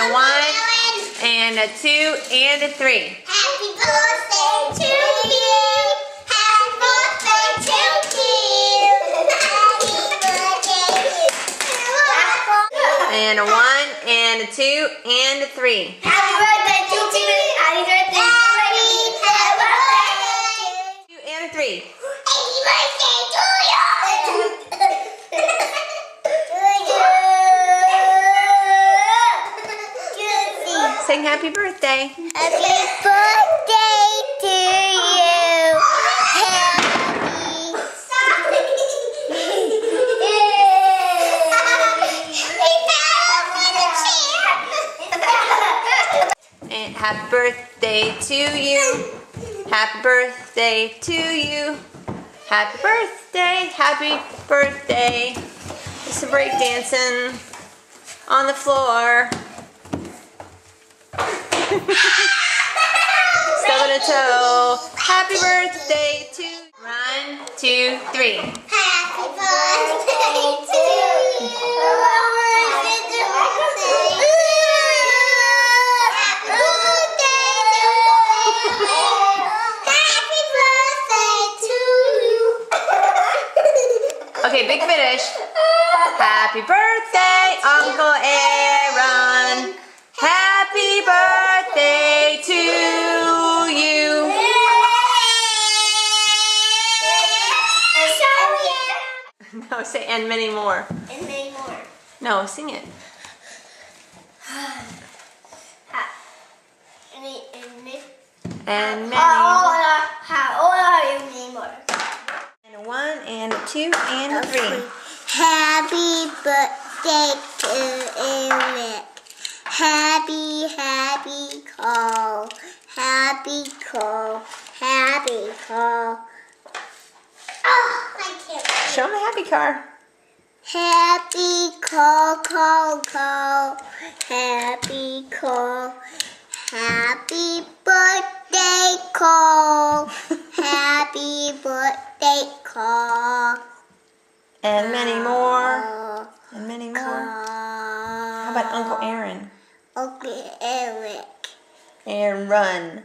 a 1 and a 2 and a 3. Happy birthday to you. Happy birthday to you. Happy birthday. And a 1 and a 2 and a 3. Happy birthday to you. Happy birthday. Happy birthday. 2 and a 3. Happy birthday to you. Sing happy birthday. Happy birthday to you. And happy birthday to you. Happy birthday to you. Happy birthday. Happy birthday. Just some break dancing on the floor. Stub on a toe. Happy birthday to 1, 2, 3. Happy birthday to you. Okay, big finish. Happy birthday, Uncle Aaron. Happy birthday to you. No, say and many more. And many more. No, sing it. And many. How old are you, Neymar? And a 1 and a 2 and a 3. Happy birthday to Eric. Happy call. Happy call. Happy call. Oh, I can't. Show him the happy car. Happy call. Happy call. Happy birthday call. Happy birthday call. And many more. And many more. How about Uncle Aaron? Uncle Eric. And run.